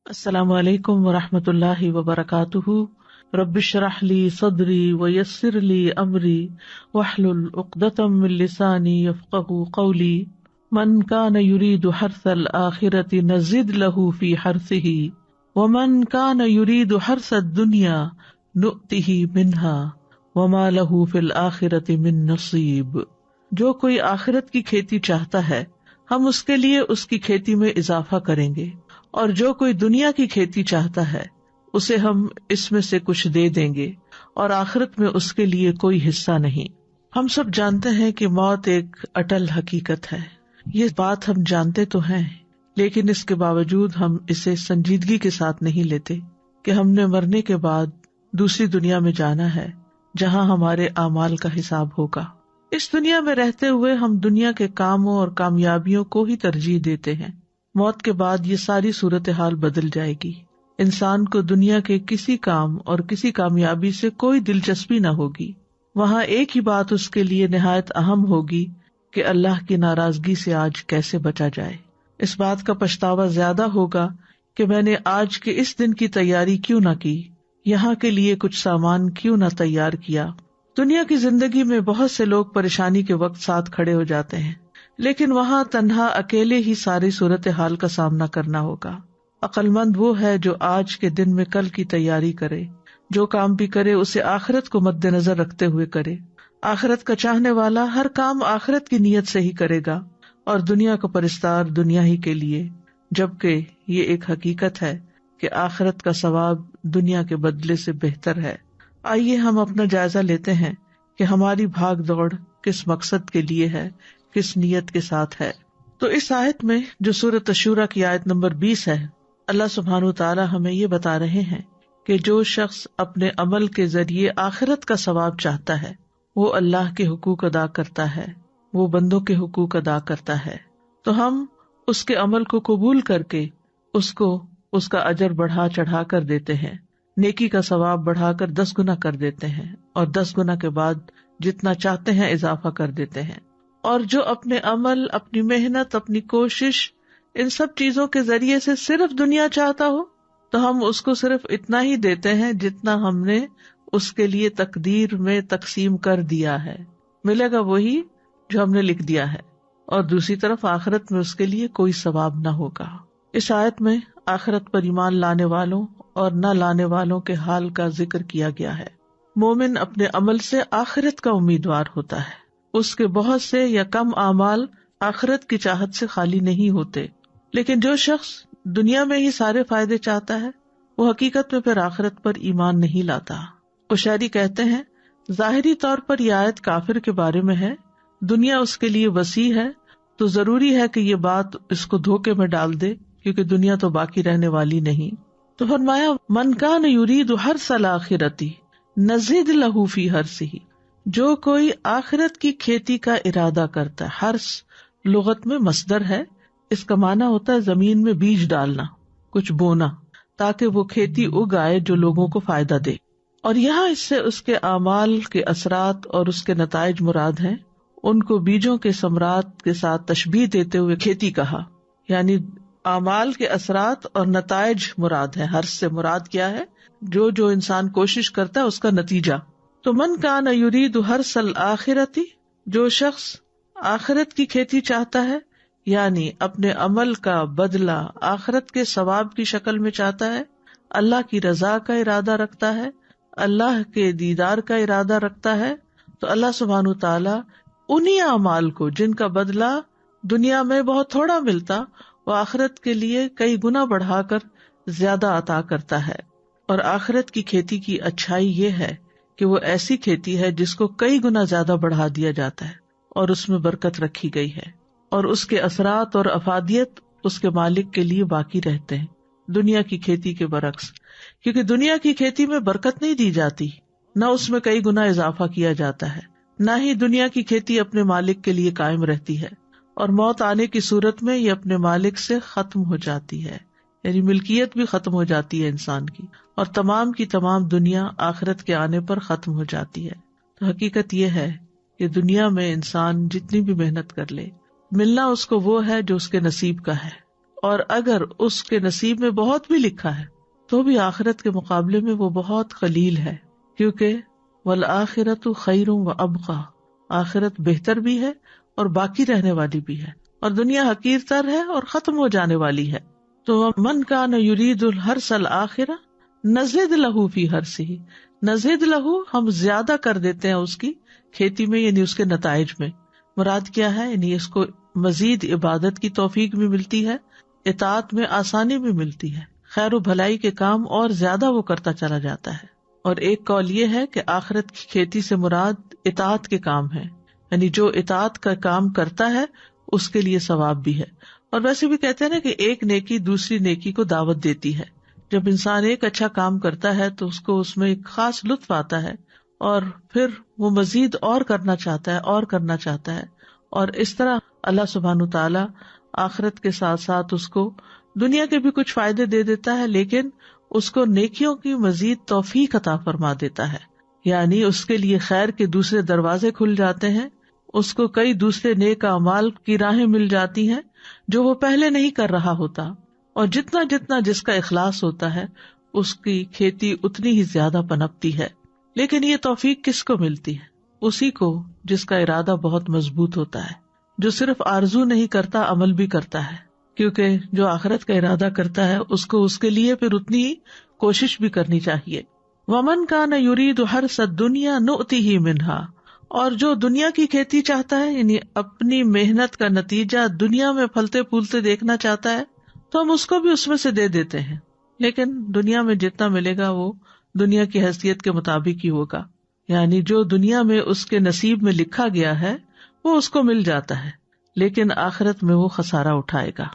السلام علیکم ورحمۃ اللہ وبرکاتہ. رب اشرح لی صدری ویسر لی امری واحلل عقدۃ من لسانی یفقہوا قولی. من کان یرید حرث الآخرۃ نزد له فی حرثہ ومن کان یرید حرث الدنیا نؤتہ منہا وما لہ فی الآخرۃ من نصیب. جو کوئی آخرت کی کھیتی چاہتا ہے ہم اس کے لیے اس کی کھیتی میں اضافہ کریں گے، اور جو کوئی دنیا کی کھیتی چاہتا ہے اسے ہم اس میں سے کچھ دے دیں گے، اور آخرت میں اس کے لیے کوئی حصہ نہیں. ہم سب جانتے ہیں کہ موت ایک اٹل حقیقت ہے. یہ بات ہم جانتے تو ہیں، لیکن اس کے باوجود ہم اسے سنجیدگی کے ساتھ نہیں لیتے کہ ہم نے مرنے کے بعد دوسری دنیا میں جانا ہے جہاں ہمارے اعمال کا حساب ہوگا. اس دنیا میں رہتے ہوئے ہم دنیا کے کاموں اور کامیابیوں کو ہی ترجیح دیتے ہیں. موت کے بعد یہ ساری صورتحال بدل جائے گی. انسان کو دنیا کے کسی کام اور کسی کامیابی سے کوئی دلچسپی نہ ہوگی. وہاں ایک ہی بات اس کے لیے نہایت اہم ہوگی کہ اللہ کی ناراضگی سے آج کیسے بچا جائے. اس بات کا پچھتاوا زیادہ ہوگا کہ میں نے آج کے اس دن کی تیاری کیوں نہ کی، یہاں کے لیے کچھ سامان کیوں نہ تیار کیا. دنیا کی زندگی میں بہت سے لوگ پریشانی کے وقت ساتھ کھڑے ہو جاتے ہیں، لیکن وہاں تنہا اکیلے ہی ساری صورتحال کا سامنا کرنا ہوگا. عقل مند وہ ہے جو آج کے دن میں کل کی تیاری کرے، جو کام بھی کرے اسے آخرت کو مد نظر رکھتے ہوئے کرے. آخرت کا چاہنے والا ہر کام آخرت کی نیت سے ہی کرے گا، اور دنیا کا پرستار دنیا ہی کے لیے، جبکہ یہ ایک حقیقت ہے کہ آخرت کا ثواب دنیا کے بدلے سے بہتر ہے. آئیے ہم اپنا جائزہ لیتے ہیں کہ ہماری بھاگ دوڑ کس مقصد کے لیے ہے، کس نیت کے ساتھ ہے. تو اس آیت میں جو سورۃ الشورى کی آیت نمبر 20 ہے، اللہ سبحانہ وتعالی ہمیں یہ بتا رہے ہیں کہ جو شخص اپنے عمل کے ذریعے آخرت کا ثواب چاہتا ہے وہ اللہ کے حقوق ادا کرتا ہے، وہ بندوں کے حقوق ادا کرتا ہے. تو ہم اس کے عمل کو قبول کر کے اس کو اس کا اجر بڑھا چڑھا کر دیتے ہیں، نیکی کا ثواب بڑھا کر 10 گنا کر دیتے ہیں، اور 10 گنا کے بعد جتنا چاہتے ہیں اضافہ کر دیتے ہیں. اور جو اپنے عمل، اپنی محنت، اپنی کوشش، ان سب چیزوں کے ذریعے سے صرف دنیا چاہتا ہو تو ہم اس کو صرف اتنا ہی دیتے ہیں جتنا ہم نے اس کے لیے تقدیر میں تقسیم کر دیا ہے. ملے گا وہی جو ہم نے لکھ دیا ہے، اور دوسری طرف آخرت میں اس کے لیے کوئی ثواب نہ ہوگا. اس آیت میں آخرت پر ایمان لانے والوں اور نہ لانے والوں کے حال کا ذکر کیا گیا ہے. مومن اپنے عمل سے آخرت کا امیدوار ہوتا ہے، اس کے بہت سے یا کم اعمال آخرت کی چاہت سے خالی نہیں ہوتے. لیکن جو شخص دنیا میں ہی سارے فائدے چاہتا ہے وہ حقیقت میں پھر آخرت پر ایمان نہیں لاتا. قشیری کہتے ہیں ظاہری طور پر یہ آیت کافر کے بارے میں ہے، دنیا اس کے لیے وسیع ہے تو ضروری ہے کہ یہ بات اس کو دھوکے میں ڈال دے، کیونکہ دنیا تو باقی رہنے والی نہیں. تو فرمایا من کان یرید حرث الآخرۃ نزد لہ فی حرثہ، جو کوئی آخرت کی کھیتی کا ارادہ کرتا ہے. حرث لغت میں مصدر ہے، اس کا معنی ہوتا ہے زمین میں بیج ڈالنا، کچھ بونا تاکہ وہ کھیتی اگائے جو لوگوں کو فائدہ دے. اور یہاں اس سے اس کے اعمال کے اثرات اور اس کے نتائج مراد ہیں. ان کو بیجوں کے ثمرات کے ساتھ تشبیہ دیتے ہوئے کھیتی کہا، یعنی اعمال کے اثرات اور نتائج مراد ہے. حرث سے مراد کیا ہے؟ جو انسان کوشش کرتا ہے اس کا نتیجہ. تو من کان یرید حرث الآخرۃ، جو شخص آخرت کی کھیتی چاہتا ہے، یعنی اپنے عمل کا بدلہ آخرت کے ثواب کی شکل میں چاہتا ہے، اللہ کی رضا کا ارادہ رکھتا ہے، اللہ کے دیدار کا ارادہ رکھتا ہے، تو اللہ سبحانہ تعالیٰ انہی اعمال کو جن کا بدلہ دنیا میں بہت تھوڑا ملتا وہ آخرت کے لیے کئی گنا بڑھا کر زیادہ عطا کرتا ہے. اور آخرت کی کھیتی کی اچھائی یہ ہے کہ وہ ایسی کھیتی ہے جس کو کئی گنا زیادہ بڑھا دیا جاتا ہے اور اس میں برکت رکھی گئی ہے، اور اس کے اثرات اور افادیت اس کے مالک کے لیے باقی رہتے ہیں دنیا کی کھیتی کے برعکس. کیونکہ دنیا کی کھیتی میں برکت نہیں دی جاتی، نہ اس میں کئی گنا اضافہ کیا جاتا ہے، نہ ہی دنیا کی کھیتی اپنے مالک کے لیے قائم رہتی ہے، اور موت آنے کی صورت میں یہ اپنے مالک سے ختم ہو جاتی ہے، یعنی ملکیت بھی ختم ہو جاتی ہے انسان کی، اور تمام کی تمام دنیا آخرت کے آنے پر ختم ہو جاتی ہے. تو حقیقت یہ ہے کہ دنیا میں انسان جتنی بھی محنت کر لے، ملنا اس کو وہ ہے جو اس کے نصیب کا ہے، اور اگر اس کے نصیب میں بہت بھی لکھا ہے تو بھی آخرت کے مقابلے میں وہ بہت قلیل ہے، کیونکہ والآخرۃ خیر و ابقیٰ، آخرت بہتر بھی ہے اور باقی رہنے والی بھی ہے، اور دنیا حقیر تر ہے اور ختم ہو جانے والی ہے۔ تو من کان یرید الحرث الآخرہ نزد لہ فی حرثہ، نزد لہ ہم زیادہ کر دیتے ہیں اس کی کھیتی میں، یعنی اس کے نتائج میں۔ مراد کیا ہے؟ یعنی اس کو مزید عبادت کی توفیق بھی ملتی ہے، اطاعت میں آسانی بھی ملتی ہے، خیر و بھلائی کے کام اور زیادہ وہ کرتا چلا جاتا ہے۔ اور ایک قول یہ ہے کہ آخرت کی کھیتی سے مراد اطاعت کے کام ہے، یعنی جو اطاعت کا کام کرتا ہے اس کے لیے ثواب بھی ہے۔ اور ویسے بھی کہتے ہیں نا کہ ایک نیکی دوسری نیکی کو دعوت دیتی ہے۔ جب انسان ایک اچھا کام کرتا ہے تو اس کو اس میں ایک خاص لطف آتا ہے، اور پھر وہ مزید اور کرنا چاہتا ہے اور کرنا چاہتا ہے، اور اس طرح اللہ سبحانہ تعالیٰ آخرت کے ساتھ ساتھ اس کو دنیا کے بھی کچھ فائدے دے دیتا ہے، لیکن اس کو نیکیوں کی مزید توفیق عطا فرما دیتا ہے، یعنی اس کے لیے خیر کے دوسرے دروازے کھل جاتے ہیں، اس کو کئی دوسرے نیک اعمال کی راہیں مل جاتی ہیں جو وہ پہلے نہیں کر رہا ہوتا، اور جتنا جتنا جس کا اخلاص ہوتا ہے اس کی کھیتی اتنی ہی زیادہ پنپتی ہے۔ لیکن یہ توفیق کس کو ملتی ہے؟ اسی کو جس کا ارادہ بہت مضبوط ہوتا ہے، جو صرف آرزو نہیں کرتا، عمل بھی کرتا ہے، کیونکہ جو آخرت کا ارادہ کرتا ہے اس کو اس کے لیے پھر اتنی ہی کوشش بھی کرنی چاہیے۔ وَمَنْ كَانَ يُرِيدُ حَرْثَ الدُّنْيَا نُؤْتِهِ مِنْهَا، اور جو دنیا کی کھیتی چاہتا ہے، یعنی اپنی محنت کا نتیجہ دنیا میں پھلتے پھولتے دیکھنا چاہتا ہے، تو ہم اس کو بھی اس میں سے دے دیتے ہیں، لیکن دنیا میں جتنا ملے گا وہ دنیا کی حیثیت کے مطابق ہی ہوگا، یعنی جو دنیا میں اس کے نصیب میں لکھا گیا ہے وہ اس کو مل جاتا ہے، لیکن آخرت میں وہ خسارہ اٹھائے گا۔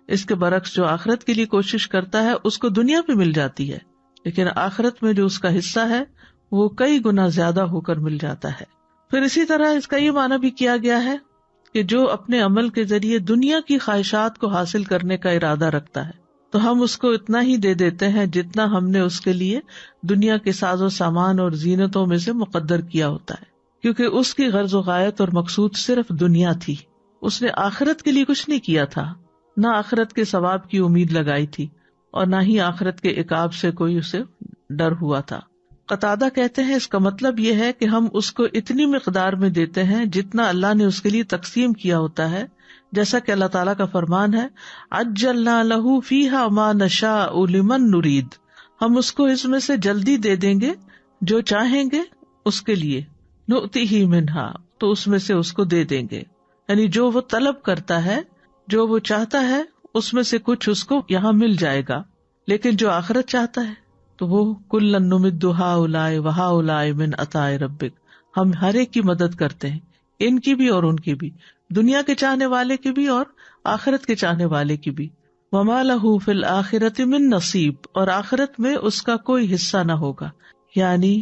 اس کے برعکس جو آخرت کے لیے کوشش کرتا ہے اس کو دنیا پہ مل جاتی ہے، لیکن آخرت میں جو اس کا حصہ ہے وہ کئی گنا زیادہ ہو کر مل جاتا ہے۔ پھر اسی طرح اس کا یہ معنی بھی کیا گیا ہے کہ جو اپنے عمل کے ذریعے دنیا کی خواہشات کو حاصل کرنے کا ارادہ رکھتا ہے تو ہم اس کو اتنا ہی دے دیتے ہیں جتنا ہم نے اس کے لیے دنیا کے ساز و سامان اور زینتوں میں سے مقدر کیا ہوتا ہے، کیونکہ اس کی غرض و غایت اور مقصود صرف دنیا تھی، اس نے آخرت کے لیے کچھ نہیں کیا تھا، نہ آخرت کے ثواب کی امید لگائی تھی اور نہ ہی آخرت کے عقاب سے کوئی اسے ڈر ہوا تھا۔ قتادہ کہتے ہیں اس کا مطلب یہ ہے کہ ہم اس کو اتنی مقدار میں دیتے ہیں جتنا اللہ نے اس کے لیے تقسیم کیا ہوتا ہے، جیسا کہ اللہ تعالیٰ کا فرمان ہے عجلنا لہ فیہا ما نشاء لمن نرید، ہم اس کو اس میں سے جلدی دے دیں گے جو چاہیں گے اس کے لیے، نؤتیہ منہا، تو اس میں سے اس کو دے دیں گے، یعنی جو وہ طلب کرتا ہے، جو وہ چاہتا ہے اس میں سے کچھ اس کو یہاں مل جائے گا، لیکن جو آخرت چاہتا ہے تو وہ کلا نمد ہؤلاء وہؤلاء من عطاء ربک، ہم ہر ایک کی مدد کرتے ہیں، ان کی بھی اور ان کی بھی، دنیا کے چاہنے والے کی بھی اور آخرت کے چاہنے والے کی بھی۔ وما لہ فی الآخرۃ من نصیب، اور آخرت میں اس کا کوئی حصہ نہ ہوگا، یعنی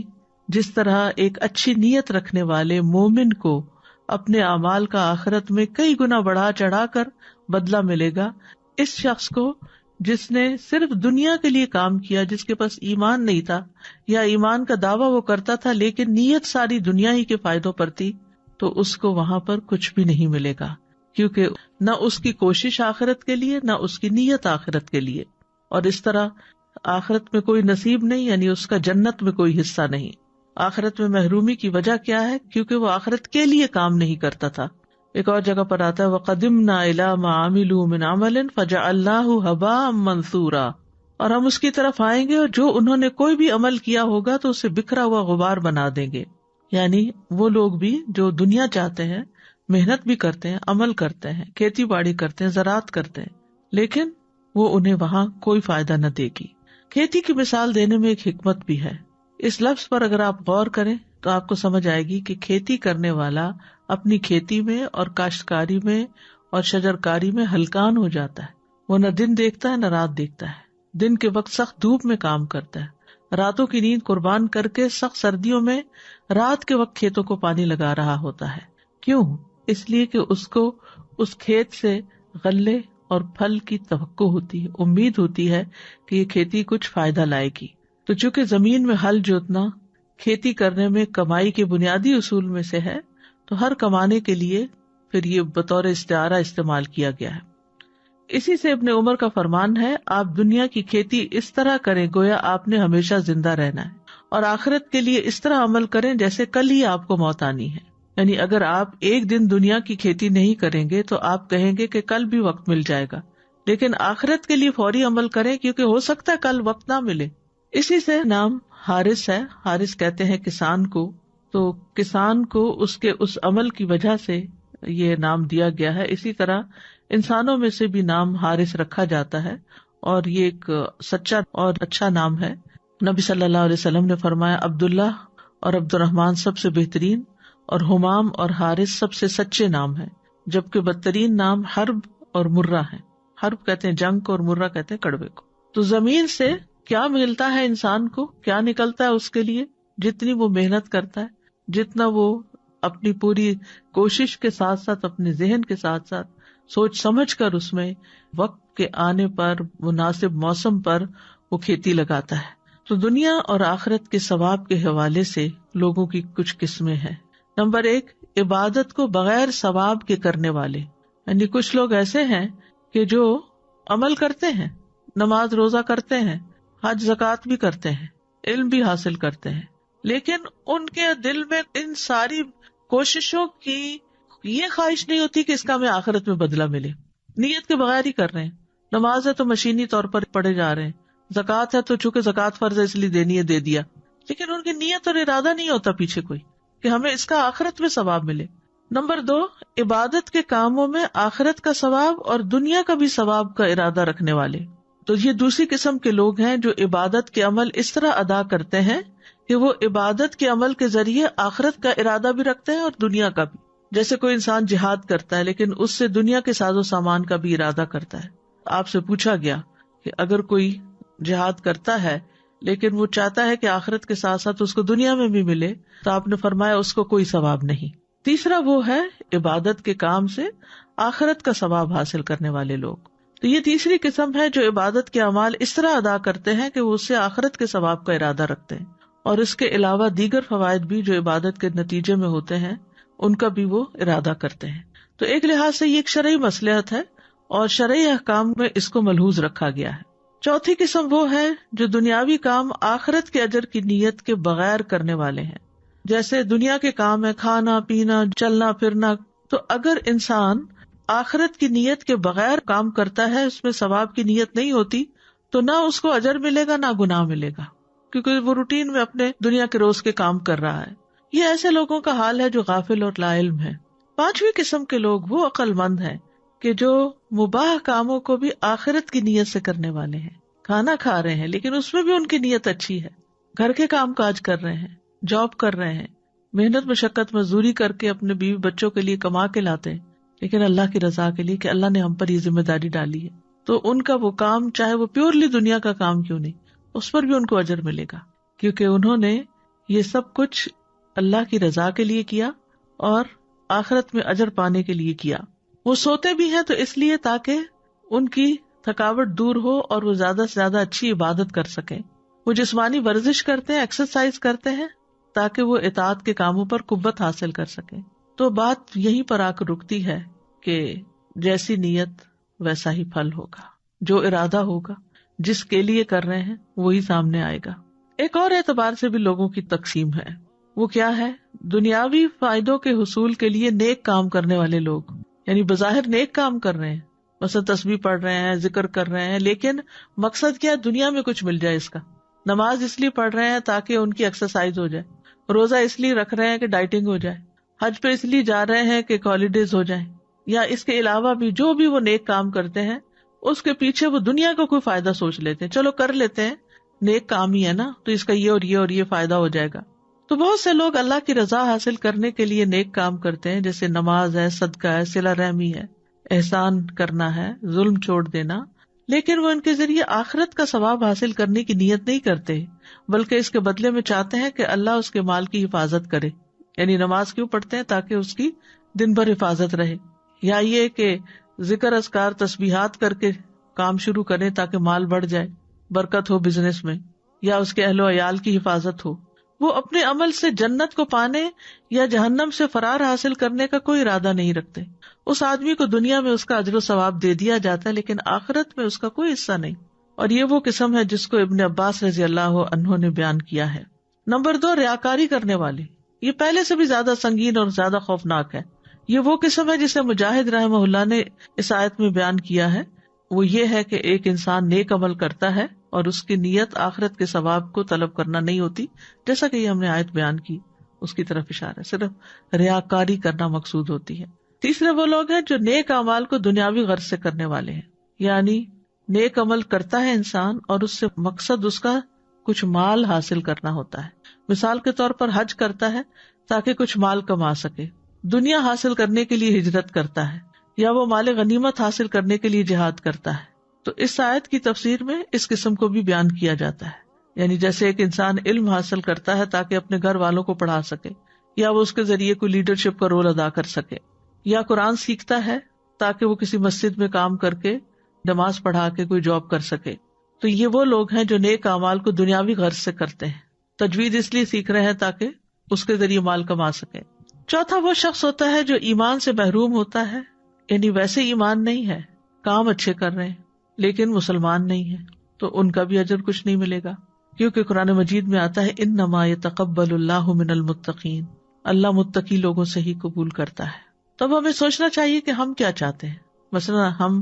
جس طرح ایک اچھی نیت رکھنے والے مومن کو اپنے اعمال کا آخرت میں کئی گنا بڑھا چڑھا کر بدلہ ملے گا، اس شخص کو جس نے صرف دنیا کے لیے کام کیا، جس کے پاس ایمان نہیں تھا یا ایمان کا دعویٰ وہ کرتا تھا لیکن نیت ساری دنیا ہی کے فائدوں پر تھی، تو اس کو وہاں پر کچھ بھی نہیں ملے گا، کیونکہ نہ اس کی کوشش آخرت کے لیے نہ اس کی نیت آخرت کے لیے، اور اس طرح آخرت میں کوئی نصیب نہیں، یعنی اس کا جنت میں کوئی حصہ نہیں۔ آخرت میں محرومی کی وجہ کیا ہے؟ کیونکہ وہ آخرت کے لیے کام نہیں کرتا تھا۔ ایک اور جگہ پر آتا ہے وَقَدِمْنَا إِلَىٰ مَا عَمِلُوا مِنْ عَمَلٍ فَجَعَلْنَاهُ هَبَاءً مَنْثُورًا، اور ہم اس کی طرف آئیں گے اور جو انہوں نے کوئی بھی عمل کیا ہوگا تو اسے بکھرا ہوا غبار بنا دیں گے، یعنی وہ لوگ بھی جو دنیا چاہتے ہیں، محنت بھی کرتے ہیں، عمل کرتے ہیں، کھیتی باڑی کرتے ہیں، زراعت کرتے ہیں، لیکن وہ انہیں وہاں کوئی فائدہ نہ دے گی۔ کھیتی کی مثال دینے میں ایک حکمت بھی ہے، اس لفظ پر اگر آپ غور کریں تو آپ کو سمجھ آئے گی کہ کھیتی کرنے والا اپنی کھیتی میں اور کاشتکاری میں اور شجرکاری میں ہلکان ہو جاتا ہے، وہ نہ دن دیکھتا ہے نہ رات دیکھتا ہے، دن کے وقت سخت دھوپ میں کام کرتا ہے، راتوں کی نیند قربان کر کے سخت سردیوں میں رات کے وقت کھیتوں کو پانی لگا رہا ہوتا ہے۔ کیوں؟ اس لیے کہ اس کو اس کھیت سے غلے اور پھل کی توقع ہوتی ہے، امید ہوتی ہے کہ یہ کھیتی کچھ فائدہ لائے گی۔ تو چونکہ زمین میں ہل جوتنا کھیتی کرنے میں کمائی کے بنیادی اصول میں سے ہے، تو ہر کمانے کے لیے پھر یہ بطور استعارہ استعمال کیا گیا ہے۔ اسی سے ابن عمر کا فرمان ہے، آپ دنیا کی کھیتی اس طرح کریں گویا آپ نے ہمیشہ زندہ رہنا ہے، اور آخرت کے لیے اس طرح عمل کریں جیسے کل ہی آپ کو موت آنی ہے. یعنی اگر آپ ایک دن دنیا کی کھیتی نہیں کریں گے تو آپ کہیں گے کہ کل بھی وقت مل جائے گا، لیکن آخرت کے لیے فوری عمل کریں کیونکہ ہو سکتا ہے کل وقت نہ ملے. اسی سے نام حارث ہے. حارث کہتے ہیں کسان کو، تو کسان کو اس کے اس عمل کی وجہ سے یہ نام دیا گیا ہے. اسی طرح انسانوں میں سے بھی نام حارث رکھا جاتا ہے، اور یہ ایک سچا اور اچھا نام ہے. نبی صلی اللہ علیہ وسلم نے فرمایا عبداللہ اور عبد الرحمن سب سے بہترین، اور حمام اور حارث سب سے سچے نام ہیں، جبکہ بدترین نام حرب اور مرہ ہیں. حرب کہتے ہیں جنگ کو، اور مرہ کہتے ہیں کڑوے کو. تو زمین سے کیا ملتا ہے انسان کو، کیا نکلتا ہے اس کے لیے؟ جتنی وہ محنت کرتا ہے، جتنا وہ اپنی پوری کوشش کے ساتھ ساتھ اپنے ذہن کے ساتھ ساتھ سوچ سمجھ کر اس میں وقت کے آنے پر مناسب موسم پر وہ کھیتی لگاتا ہے. تو دنیا اور آخرت کے ثواب کے حوالے سے لوگوں کی کچھ قسمیں ہیں. نمبر 1، عبادت کو بغیر ثواب کے کرنے والے. یعنی کچھ لوگ ایسے ہیں کہ جو عمل کرتے ہیں، نماز روزہ کرتے ہیں، حج زکوٰۃ بھی کرتے ہیں، علم بھی حاصل کرتے ہیں، لیکن ان کے دل میں ان ساری کوششوں کی یہ خواہش نہیں ہوتی کہ اس کا ہمیں آخرت میں بدلہ ملے. نیت کے بغیر ہی کر رہے ہیں. نماز ہے تو مشینی طور پر پڑھے جا رہے ہیں، زکوٰۃ ہے تو چونکہ زکوٰۃ فرض ہے اس لیے دینی ہے، دے دیا، لیکن ان کی نیت اور ارادہ نہیں ہوتا پیچھے کوئی کہ ہمیں اس کا آخرت میں ثواب ملے. نمبر 2، عبادت کے کاموں میں آخرت کا ثواب اور دنیا کا بھی ثواب کا ارادہ رکھنے والے. تو یہ دوسری قسم کے لوگ ہیں جو عبادت کے عمل اس طرح ادا کرتے ہیں کہ وہ عبادت کے عمل کے ذریعے آخرت کا ارادہ بھی رکھتے ہیں اور دنیا کا بھی. جیسے کوئی انسان جہاد کرتا ہے لیکن اس سے دنیا کے ساز و سامان کا بھی ارادہ کرتا ہے. آپ سے پوچھا گیا کہ اگر کوئی جہاد کرتا ہے لیکن وہ چاہتا ہے کہ آخرت کے ساتھ ساتھ اس کو دنیا میں بھی ملے، تو آپ نے فرمایا اس کو کوئی ثواب نہیں. تیسرا وہ ہے عبادت کے کام سے آخرت کا ثواب حاصل کرنے والے لوگ. تو یہ تیسری قسم ہے جو عبادت کے اعمال اس طرح ادا کرتے ہیں کہ وہ اس سے آخرت کے ثواب کا ارادہ رکھتے ہیں، اور اس کے علاوہ دیگر فوائد بھی جو عبادت کے نتیجے میں ہوتے ہیں ان کا بھی وہ ارادہ کرتے ہیں. تو ایک لحاظ سے یہ ایک شرعی مصلحت ہے اور شرعی احکام میں اس کو ملحوظ رکھا گیا ہے. چوتھی قسم وہ ہے جو دنیاوی کام آخرت کے اجر کی نیت کے بغیر کرنے والے ہیں. جیسے دنیا کے کام ہے، کھانا پینا چلنا پھرنا، تو اگر انسان آخرت کی نیت کے بغیر کام کرتا ہے، اس میں ثواب کی نیت نہیں ہوتی، تو نہ اس کو اجر ملے گا نہ گناہ ملے گا، کیونکہ وہ روٹین میں اپنے دنیا کے روز کے کام کر رہا ہے. یہ ایسے لوگوں کا حال ہے جو غافل اور لا علم ہے. پانچویں قسم کے لوگ وہ عقل مند ہیں کہ جو مباح کاموں کو بھی آخرت کی نیت سے کرنے والے ہیں. کھانا کھا رہے ہیں لیکن اس میں بھی ان کی نیت اچھی ہے، گھر کے کام کاج کر رہے ہیں، جاب کر رہے ہیں، محنت مشقت مزدوری کر کے اپنے بیوی بچوں کے لیے کما کے لاتے ہیں، لیکن اللہ کی رضا کے لیے کہ اللہ نے ہم پر یہ ذمہ داری ڈالی ہے، تو ان کا وہ کام چاہے وہ پیورلی دنیا کا کام کیوں نہیں، اس پر بھی ان کو اجر ملے گا، کیونکہ انہوں نے یہ سب کچھ اللہ کی رضا کے لیے کیا اور آخرت میں اجر پانے کے لیے کیا. وہ سوتے بھی ہیں تو اس لیے تاکہ ان کی تھکاوٹ دور ہو اور وہ زیادہ سے زیادہ اچھی عبادت کر سکیں. وہ جسمانی ورزش کرتے ہیں، ایکسرسائز کرتے ہیں تاکہ وہ اطاعت کے کاموں پر قوت حاصل کر سکیں. تو بات یہیں پر آ کر رکتی ہے کہ جیسی نیت ویسا ہی پھل ہوگا، جو ارادہ ہوگا جس کے لیے کر رہے ہیں وہی سامنے آئے گا. ایک اور اعتبار سے بھی لوگوں کی تقسیم ہے. وہ کیا ہے؟ دنیاوی فائدوں کے حصول کے لیے نیک کام کرنے والے لوگ، یعنی بظاہر نیک کام کر رہے ہیں، مثلا تسبیح پڑھ رہے ہیں، ذکر کر رہے ہیں، لیکن مقصد کیا؟ دنیا میں کچھ مل جائے اس کا. نماز اس لیے پڑھ رہے ہیں تاکہ ان کی ایکسرسائز ہو جائے، روزہ اس لیے رکھ رہے ہیں کہ ڈائٹنگ ہو جائے، حج پہ اس لیے جا رہے ہیں کہ ہالیڈیز ہو جائیں، یا اس کے علاوہ بھی جو بھی وہ نیک کام کرتے ہیں اس کے پیچھے وہ دنیا کا کوئی فائدہ سوچ لیتے ہیں. چلو کر لیتے ہیں، نیک کام ہی ہے نا، تو اس کا یہ اور یہ اور یہ فائدہ ہو جائے گا. تو بہت سے لوگ اللہ کی رضا حاصل کرنے کے لیے نیک کام کرتے ہیں، جیسے نماز ہے، صدقہ ہے، صلہ رحمی ہے، احسان کرنا ہے، ظلم چھوڑ دینا، لیکن وہ ان کے ذریعے آخرت کا ثواب حاصل کرنے کی نیت نہیں کرتے، بلکہ اس کے بدلے میں چاہتے ہیں کہ اللہ اس کے مال کی حفاظت کرے. یعنی نماز کیوں پڑھتے ہیں؟ تاکہ اس کی دن بھر حفاظت رہے، یا یہ کہ ذکر اذکار تسبیحات کر کے کام شروع کریں تاکہ مال بڑھ جائے، برکت ہو بزنس میں، یا اس کے اہل و عیال کی حفاظت ہو. وہ اپنے عمل سے جنت کو پانے یا جہنم سے فرار حاصل کرنے کا کوئی ارادہ نہیں رکھتے. اس آدمی کو دنیا میں اس کا اجر و ثواب دے دیا جاتا ہے لیکن آخرت میں اس کا کوئی حصہ نہیں. اور یہ وہ قسم ہے جس کو ابن عباس رضی اللہ عنہ نے بیان کیا ہے. نمبر 2، ریاکاری کرنے والے. یہ پہلے سے بھی زیادہ سنگین اور زیادہ خوفناک ہے. یہ وہ قسم ہے جسے مجاہد رحمہ اللہ نے اس آیت میں بیان کیا ہے. وہ یہ ہے کہ ایک انسان نیک عمل کرتا ہے اور اس کی نیت آخرت کے ثواب کو طلب کرنا نہیں ہوتی، جیسا کہ یہ ہم نے آیت بیان کی اس کی طرف اشارہ ہے، صرف ریاکاری کرنا مقصود ہوتی ہے. تیسرے وہ لوگ ہیں جو نیک اعمال کو دنیاوی غرض سے کرنے والے ہیں، یعنی نیک عمل کرتا ہے انسان اور اس سے مقصد اس کا کچھ مال حاصل کرنا ہوتا ہے. مثال کے طور پر حج کرتا ہے تاکہ کچھ مال کما سکے، دنیا حاصل کرنے کے لیے ہجرت کرتا ہے، یا وہ مال غنیمت حاصل کرنے کے لیے جہاد کرتا ہے. تو اس آیت کی تفسیر میں اس قسم کو بھی بیان کیا جاتا ہے. یعنی جیسے ایک انسان علم حاصل کرتا ہے تاکہ اپنے گھر والوں کو پڑھا سکے، یا وہ اس کے ذریعے کوئی لیڈرشپ کا رول ادا کر سکے، یا قرآن سیکھتا ہے تاکہ وہ کسی مسجد میں کام کر کے نماز پڑھا کے کوئی جاب کر سکے. تو یہ وہ لوگ ہیں جو نیک اعمال کو دنیاوی غرض سے کرتے ہیں. تجوید اس لیے سیکھ رہے ہیں تاکہ اس کے ذریعے مال کما سکے. چوتھا وہ شخص ہوتا ہے جو ایمان سے محروم ہوتا ہے، یعنی ویسے ایمان نہیں ہے، کام اچھے کر رہے ہیں لیکن مسلمان نہیں ہے، تو ان کا بھی اجر کچھ نہیں ملے گا، کیونکہ قرآن مجید میں آتا ہے انما یتقبل اللہ من المتقین، اللہ متقی لوگوں سے ہی قبول کرتا ہے. تب ہمیں سوچنا چاہیے کہ ہم کیا چاہتے ہیں. مثلا ہم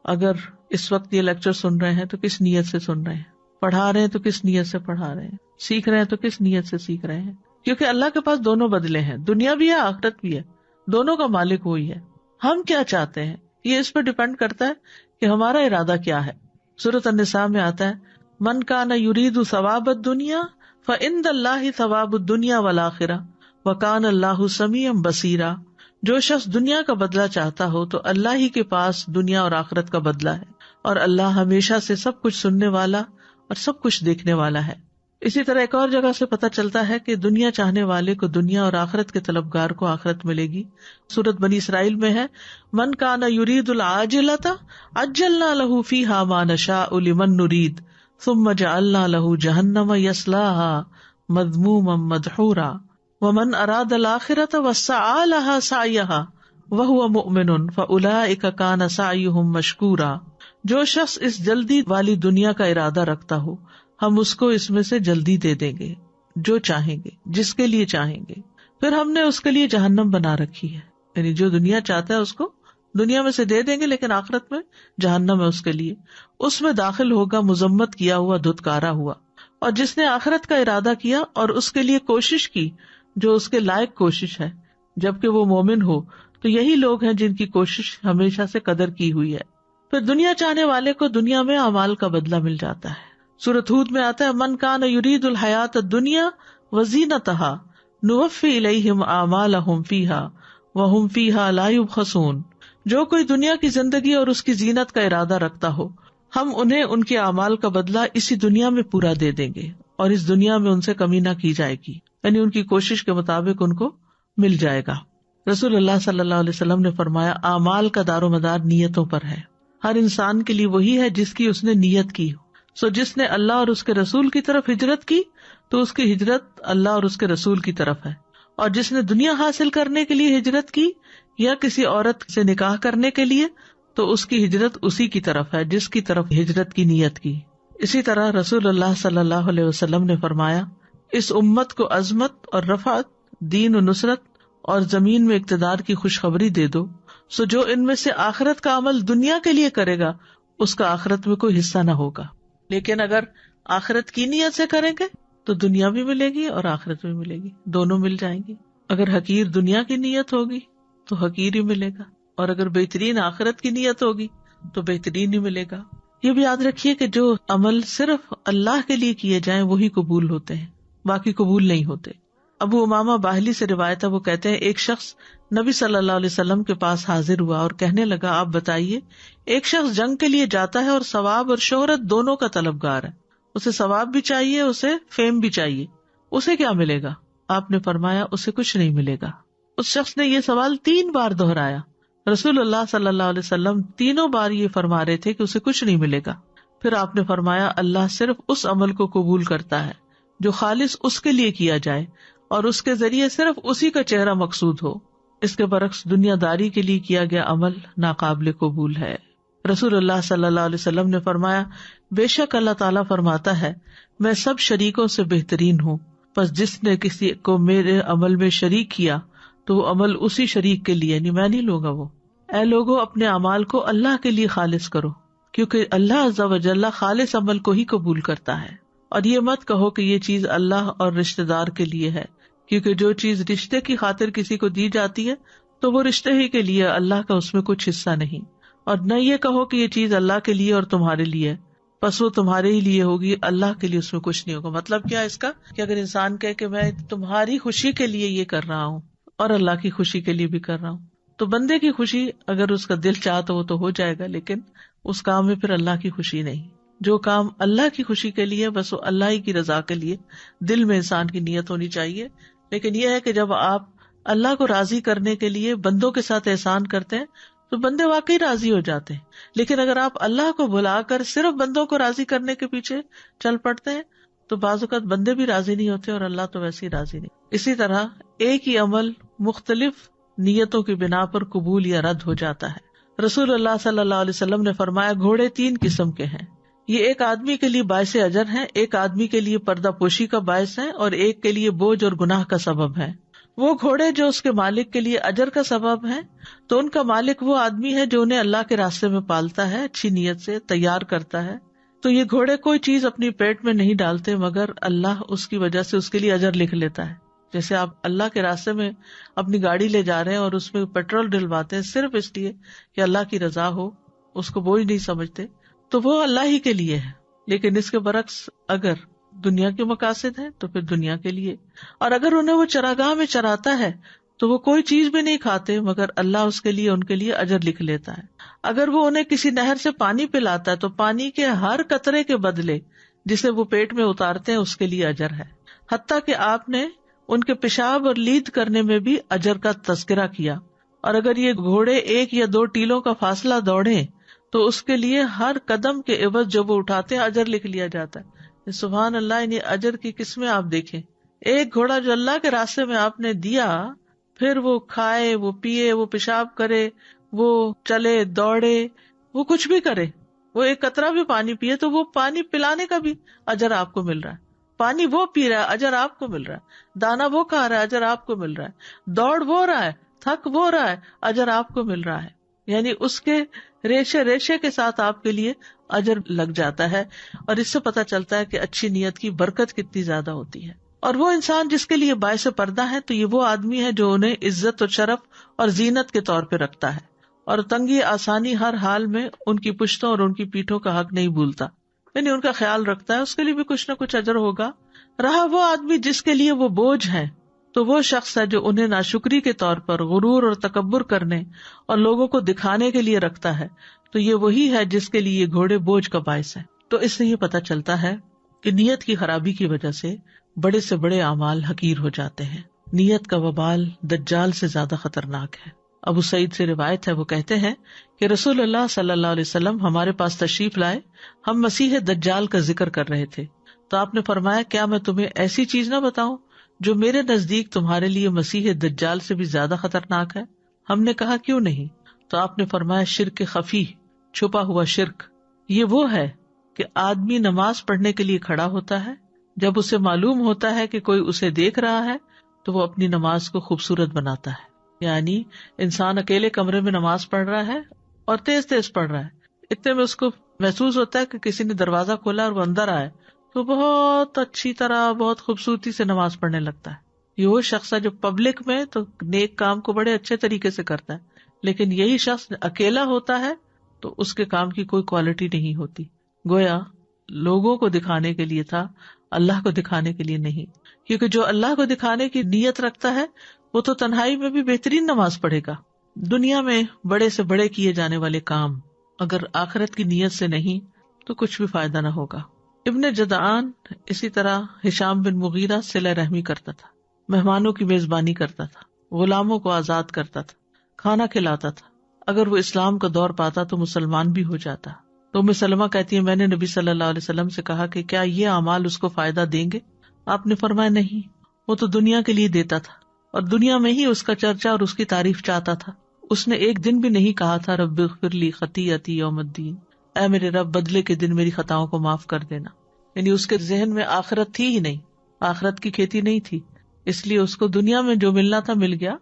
اگر اس وقت یہ لیکچر سن رہے ہیں تو کس نیت سے سن رہے ہیں، پڑھا رہے ہیں تو کس نیت سے پڑھا رہے ہیں، سیکھ رہے ہیں تو کس نیت سے سیکھ رہے ہیں، کیونکہ اللہ کے پاس دونوں بدلے ہیں، دنیا بھی ہے آخرت بھی ہے، دونوں کا مالک وہی ہے. ہم کیا چاہتے ہیں یہ اس پہ ڈیپینڈ کرتا ہے کہ ہمارا ارادہ کیا ہے. سورۃ النساء میں آتا ہے من کان یرید ثواب الدنیا فعند اللہ ثواب الدنیا والآخرہ وکان اللہ سمیعا بصیرا. جو شخص دنیا کا بدلہ چاہتا ہو تو اللہ ہی کے پاس دنیا اور آخرت کا بدلہ ہے، اور اللہ ہمیشہ سے سب کچھ سننے والا اور سب کچھ دیکھنے والا ہے. اسی طرح ایک اور جگہ سے پتہ چلتا ہے کہ دنیا چاہنے والے کو دنیا اور آخرت کے طلبگار کو آخرت ملے گی. سورۃ بنی اسرائیل میں ہے من کان یرید العاجلۃ عجلنا لہ فیہا ما نشاء لمن نرید ثم جعلنا لہ جہنم یصلاها مذموما مدحورا ومن اراد الآخرۃ وسعى لها سعیها وہو مؤمن فاولئک کان سعیہم مشکورا. جو شخص اس جلدی والی دنیا کا ارادہ رکھتا ہو ہم اس کو اس میں سے جلدی دے دیں گے، جو چاہیں گے، جس کے لیے چاہیں گے. پھر ہم نے اس کے لیے جہنم بنا رکھی ہے، یعنی جو دنیا چاہتا ہے اس کو دنیا میں سے دے دیں گے لیکن آخرت میں جہنم ہے اس کے لیے، اس میں داخل ہوگا مذمت کیا ہوا، دھتکارا ہوا. اور جس نے آخرت کا ارادہ کیا اور اس کے لیے کوشش کی جو اس کے لائق کوشش ہے جبکہ وہ مومن ہو، تو یہی لوگ ہیں جن کی کوشش ہمیشہ سے قدر کی ہوئی ہے. پھر دنیا چاہنے والے کو دنیا میں اعمال کا بدلہ مل جاتا ہے. سورۃ ہود میں آتا ہے من کان یرید الحیات الدنیا وزینتہا نوفی الیہم اعمالہم فیہا وہم فیہا لا یبخسون. جو کوئی دنیا کی زندگی اور اس کی زینت کا ارادہ رکھتا ہو ہم انہیں ان کے اعمال کا بدلہ اسی دنیا میں پورا دے دیں گے اور اس دنیا میں ان سے کمی نہ کی جائے گی، یعنی ان کی کوشش کے مطابق ان کو مل جائے گا. رسول اللہ صلی اللہ علیہ وسلم نے فرمایا اعمال کا دار و مدار نیتوں پر ہے. ہر انسان کے لیے وہی ہے جس کی اس نے نیت کی ہو. جس نے اللہ اور اس کے رسول کی طرف ہجرت کی تو اس کی ہجرت اللہ اور اس کے رسول کی طرف ہے، اور جس نے دنیا حاصل کرنے کے لیے ہجرت کی یا کسی عورت سے نکاح کرنے کے لیے تو اس کی ہجرت اسی کی طرف ہے جس کی طرف ہجرت کی نیت کی. اسی طرح رسول اللہ صلی اللہ علیہ وسلم نے فرمایا اس امت کو عظمت اور رفعت، دین و نصرت اور زمین میں اقتدار کی خوشخبری دے دو، سو جو ان میں سے آخرت کا عمل دنیا کے لیے کرے گا اس کا آخرت میں کوئی حصہ نہ ہوگا، لیکن اگر آخرت کی نیت سے کریں گے تو دنیا بھی ملے گی اور آخرت بھی ملے گی، دونوں مل جائیں گی. اگر حقیر دنیا کی نیت ہوگی تو حقیر ہی ملے گا، اور اگر بہترین آخرت کی نیت ہوگی تو بہترین ہی ملے گا. یہ بھی یاد رکھیے کہ جو عمل صرف اللہ کے لیے کیے جائیں وہی قبول ہوتے ہیں، باقی قبول نہیں ہوتے. ابو امامہ باہلی سے روایت ہے، وہ کہتے ہیں ایک شخص نبی صلی اللہ علیہ وسلم کے پاس حاضر ہوا اور کہنے لگا آپ بتائیے، ایک شخص جنگ کے لیے جاتا ہے اور ثواب اور شہرت دونوں کا طلبگار ہے، اسے ثواب بھی چاہیے، اسے فیم بھی چاہیے، اسے کیا ملے گا؟ آپ نے فرمایا اسے کچھ نہیں ملے گا. اس شخص نے یہ سوال 3 بار دہرایا. رسول اللہ صلی اللہ علیہ وسلم تینوں بار یہ فرما رہے تھے کہ اسے کچھ نہیں ملے گا. پھر آپ نے فرمایا اللہ صرف اس عمل کو قبول کرتا ہے جو خالص اس کے لیے کیا جائے اور اس کے ذریعے صرف اسی کا چہرہ مقصود ہو. اس کے برعکس دنیا داری کے لیے کیا گیا عمل ناقابل قبول ہے. رسول اللہ صلی اللہ علیہ وسلم نے فرمایا، بے شک اللہ تعالیٰ فرماتا ہے میں سب شریکوں سے بہترین ہوں، پس جس نے کسی کو میرے عمل میں شریک کیا تو وہ عمل اسی شریک کے لیے، یعنی میں نہیں لوں گا وہ. اے لوگوں، اپنے اعمال کو اللہ کے لیے خالص کرو، کیونکہ اللہ عز و جل خالص عمل کو ہی قبول کرتا ہے. اور یہ مت کہو کہ یہ چیز اللہ اور رشتہ دار کے لیے ہے، کیونکہ جو چیز رشتے کی خاطر کسی کو دی جاتی ہے تو وہ رشتے ہی کے لیے، اللہ کا اس میں کچھ حصہ نہیں. اور نہ یہ کہو کہ یہ چیز اللہ کے لیے اور تمہارے لیے، پس وہ تمہارے ہی لیے ہوگی، اللہ کے لیے اس میں کچھ نہیں ہوگا. مطلب کیا اس کا کہ اگر انسان کہے کہ میں تمہاری خوشی کے لیے یہ کر رہا ہوں اور اللہ کی خوشی کے لیے بھی کر رہا ہوں، تو بندے کی خوشی اگر اس کا دل چاہ تو وہ تو ہو جائے گا، لیکن اس کام میں پھر اللہ کی خوشی نہیں. جو کام اللہ کی خوشی کے لیے بس وہ اللہ ہی کی رضا کے لیے دل میں انسان کی نیت ہونی چاہیے. لیکن یہ ہے کہ جب آپ اللہ کو راضی کرنے کے لیے بندوں کے ساتھ احسان کرتے ہیں تو بندے واقعی راضی ہو جاتے ہیں. لیکن اگر آپ اللہ کو بھلا کر صرف بندوں کو راضی کرنے کے پیچھے چل پڑتے ہیں تو بعض اوقات بندے بھی راضی نہیں ہوتے اور اللہ تو ویسے ہی راضی نہیں. اسی طرح ایک ہی عمل مختلف نیتوں کی بنا پر قبول یا رد ہو جاتا ہے. رسول اللہ صلی اللہ علیہ وسلم نے فرمایا، گھوڑے 3 قسم کے ہیں، یہ ایک آدمی کے لیے باعث اجر ہیں، ایک آدمی کے لیے پردہ پوشی کا باعث ہے، اور ایک کے لیے بوجھ اور گناہ کا سبب ہے. وہ گھوڑے جو اس کے مالک کے لیے اجر کا سبب ہیں تو ان کا مالک وہ آدمی ہے جو انہیں اللہ کے راستے میں پالتا ہے، اچھی نیت سے تیار کرتا ہے. تو یہ گھوڑے کوئی چیز اپنی پیٹ میں نہیں ڈالتے مگر اللہ اس کی وجہ سے اس کے لیے اجر لکھ لیتا ہے. جیسے آپ اللہ کے راستے میں اپنی گاڑی لے جا رہے ہیں اور اس میں پیٹرول ڈلواتے ہیں صرف اس لیے کہ اللہ کی رضا ہو، اس کو بوجھ نہیں سمجھتے، تو وہ اللہ ہی کے لیے ہے. لیکن اس کے برعکس اگر دنیا کے مقاصد ہیں تو پھر دنیا کے لیے، اور اگر انہیں وہ چراگاہ میں چراتا ہے تو وہ کوئی چیز بھی نہیں کھاتے مگر اللہ اس کے لیے ان کے لیے اجر لکھ لیتا ہے. اگر وہ انہیں کسی نہر سے پانی پلاتا ہے تو پانی کے ہر قطرے کے بدلے جسے وہ پیٹ میں اتارتے ہیں اس کے لیے اجر ہے. حتیٰ کہ آپ نے ان کے پیشاب اور لید کرنے میں بھی اجر کا تذکرہ کیا. اور اگر یہ گھوڑے 1 یا 2 ٹیلوں کا فاصلہ دوڑیں تو اس کے لیے ہر قدم کے عوض جو وہ اٹھاتے ہیں اجر لکھ لیا جاتا ہے. سبحان اللہ، یعنی اجر کی قسمیں آپ دیکھیں. ایک گھوڑا جو اللہ کے راستے میں آپ نے دیا، پھر وہ کھائے، وہ پیے، وہ پیشاب کرے، وہ چلے دوڑے، وہ کچھ بھی کرے، وہ ایک قطرہ بھی پانی پیے تو وہ پانی پلانے کا بھی اجر آپ کو مل رہا ہے. پانی وہ پی رہا ہے، اجر آپ کو مل رہا ہے. دانا وہ کھا رہا ہے، اجر آپ کو مل رہا ہے. دوڑ وہ رہا ہے، تھک وہ رہا ہے، اجر آپ کو مل رہا ہے. یعنی اس کے ریشے ریشے کے ساتھ آپ کے لیے اجر لگ جاتا ہے. اور اس سے پتہ چلتا ہے کہ اچھی نیت کی برکت کتنی زیادہ ہوتی ہے. اور وہ انسان جس کے لیے باعث پردہ ہے تو یہ وہ آدمی ہے جو انہیں عزت اور شرف اور زینت کے طور پہ رکھتا ہے، اور تنگی آسانی ہر حال میں ان کی پشتوں اور ان کی پیٹھوں کا حق نہیں بھولتا، یعنی ان کا خیال رکھتا ہے، اس کے لیے بھی کچھ نہ کچھ اجر ہوگا. رہا وہ آدمی جس کے لیے وہ بوجھ ہے تو وہ شخص ہے جو انہیں ناشکری کے طور پر غرور اور تکبر کرنے اور لوگوں کو دکھانے کے لیے رکھتا ہے، تو یہ وہی ہے جس کے لیے یہ گھوڑے بوجھ کا باعث ہے. تو اس سے یہ پتہ چلتا ہے کہ نیت کی خرابی کی وجہ سے بڑے سے بڑے اعمال حقیر ہو جاتے ہیں. نیت کا وبال دجال سے زیادہ خطرناک ہے. ابو سعید سے روایت ہے، وہ کہتے ہیں کہ رسول اللہ صلی اللہ علیہ وسلم ہمارے پاس تشریف لائے، ہم مسیح دجال کا ذکر کر رہے تھے تو آپ نے فرمایا، کیا میں تمہیں ایسی چیز نہ بتاؤں جو میرے نزدیک تمہارے لیے مسیح دجال سے بھی زیادہ خطرناک ہے؟ ہم نے کہا کیوں نہیں؟ تو آپ نے فرمایا، شرک خفی، چھپا ہوا شرک. یہ وہ ہے کہ آدمی نماز پڑھنے کے لیے کھڑا ہوتا ہے، جب اسے معلوم ہوتا ہے کہ کوئی اسے دیکھ رہا ہے تو وہ اپنی نماز کو خوبصورت بناتا ہے. یعنی انسان اکیلے کمرے میں نماز پڑھ رہا ہے اور تیز تیز پڑھ رہا ہے، اتنے میں اس کو محسوس ہوتا ہے کہ کسی نے دروازہ کھولا اور وہ اندر آئے تو بہت اچھی طرح بہت خوبصورتی سے نماز پڑھنے لگتا ہے. یہ وہ شخص ہے جو پبلک میں تو نیک کام کو بڑے اچھے طریقے سے کرتا ہے، لیکن یہی شخص اکیلا ہوتا ہے تو اس کے کام کی کوئی کوالٹی نہیں ہوتی. گویا لوگوں کو دکھانے کے لیے تھا، اللہ کو دکھانے کے لیے نہیں. کیونکہ جو اللہ کو دکھانے کی نیت رکھتا ہے وہ تو تنہائی میں بھی بہترین نماز پڑھے گا. دنیا میں بڑے سے بڑے کیے جانے والے کام اگر آخرت کی نیت سے نہیں تو کچھ بھی فائدہ نہ ہوگا. ابن جدعان اسی طرح ہشام بن مغیرہ صلہ رحمی کرتا تھا، مہمانوں کی میزبانی کرتا تھا، غلاموں کو آزاد کرتا تھا، کھانا کھلاتا تھا. اگر وہ اسلام کا دور پاتا تو مسلمان بھی ہو جاتا. تو ام سلمہ کہتی ہے، میں نے نبی صلی اللہ علیہ وسلم سے کہا کہ کیا یہ اعمال اس کو فائدہ دیں گے؟ آپ نے فرمایا نہیں، وہ تو دنیا کے لیے دیتا تھا اور دنیا میں ہی اس کا چرچا اور اس کی تعریف چاہتا تھا. اس نے ایک دن بھی نہیں کہا تھا رب اغفر لی خطیئتی یوم الدین، اے میرے رب بدلے کے دن میری خطاؤں کو معاف کر دینا. یعنی اس کے ذہن میں آخرت تھی ہی نہیں، آخرت کی کھیتی نہیں تھی، اس لیے اس کو دنیا میں جو ملنا تھا مل گیا،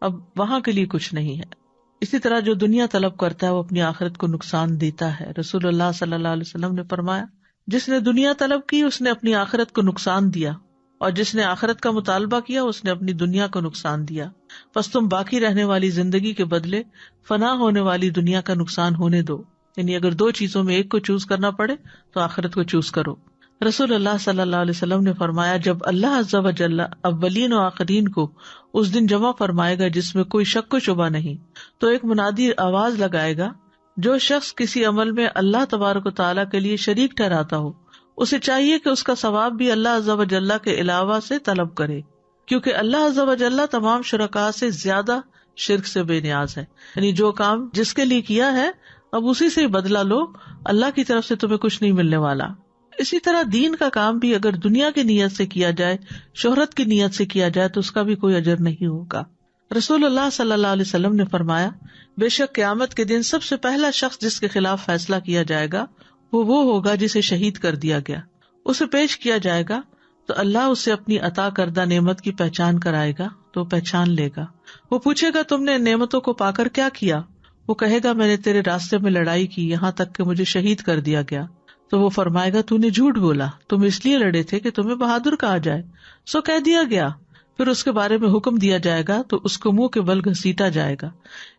اب وہاں کے لیے کچھ نہیں ہے. اسی طرح جو دنیا طلب کرتا ہے وہ اپنی آخرت کو نقصان دیتا ہے. رسول اللہ صلی اللہ علیہ وسلم نے فرمایا جس نے دنیا طلب کی اس نے اپنی آخرت کو نقصان دیا، اور جس نے آخرت کا مطالبہ کیا اس نے اپنی دنیا کو نقصان دیا. پس تم باقی رہنے والی زندگی کے بدلے فنا ہونے والی دنیا کا نقصان ہونے دو. یعنی اگر دو چیزوں میں ایک کو چوز کرنا پڑے تو آخرت کو چوز کرو. رسول اللہ صلی اللہ علیہ وسلم نے فرمایا جب اللہ عز و جل اولین و آخرین کو اس دن جمع فرمائے گا جس میں کوئی شک و شبہ نہیں، تو ایک منادی آواز لگائے گا، جو شخص کسی عمل میں اللہ تبارک و تعالیٰ کے لیے شریک ٹھہراتا ہو اسے چاہیے کہ اس کا ثواب بھی اللہ عز و جل کے علاوہ سے طلب کرے، کیونکہ اللہ عز و جل تمام شرکاء سے زیادہ شرک سے بے نیاز ہے. یعنی جو کام جس کے لیے کیا ہے اب اسی سے بدلہ لو، اللہ کی طرف سے تمہیں کچھ نہیں ملنے والا. اسی طرح دین کا کام بھی اگر دنیا کی نیت سے کیا جائے، شہرت کی نیت سے کیا جائے تو اس کا بھی کوئی اجر نہیں ہوگا. رسول اللہ صلی اللہ علیہ وسلم نے فرمایا بے شک قیامت کے دن سب سے پہلا شخص جس کے خلاف فیصلہ کیا جائے گا وہ ہوگا جسے شہید کر دیا گیا. اسے پیش کیا جائے گا تو اللہ اسے اپنی عطا کردہ نعمت کی پہچان کرائے گا تو پہچان لے گا. وہ پوچھے گا تم نے نعمتوں کو پا کر کیا کیا؟ وہ کہے گا میں نے تیرے راستے میں لڑائی کی یہاں تک کہ مجھے شہید کر دیا گیا. تو وہ فرمائے گا تو نے جھوٹ بولا، تم اس لیے لڑے تھے کہ تمہیں بہادر کہا جائے، سو کہہ دیا گیا. پھر اس کے بارے میں حکم دیا جائے گا تو اس کو منہ کے بل گھسیٹا جائے گا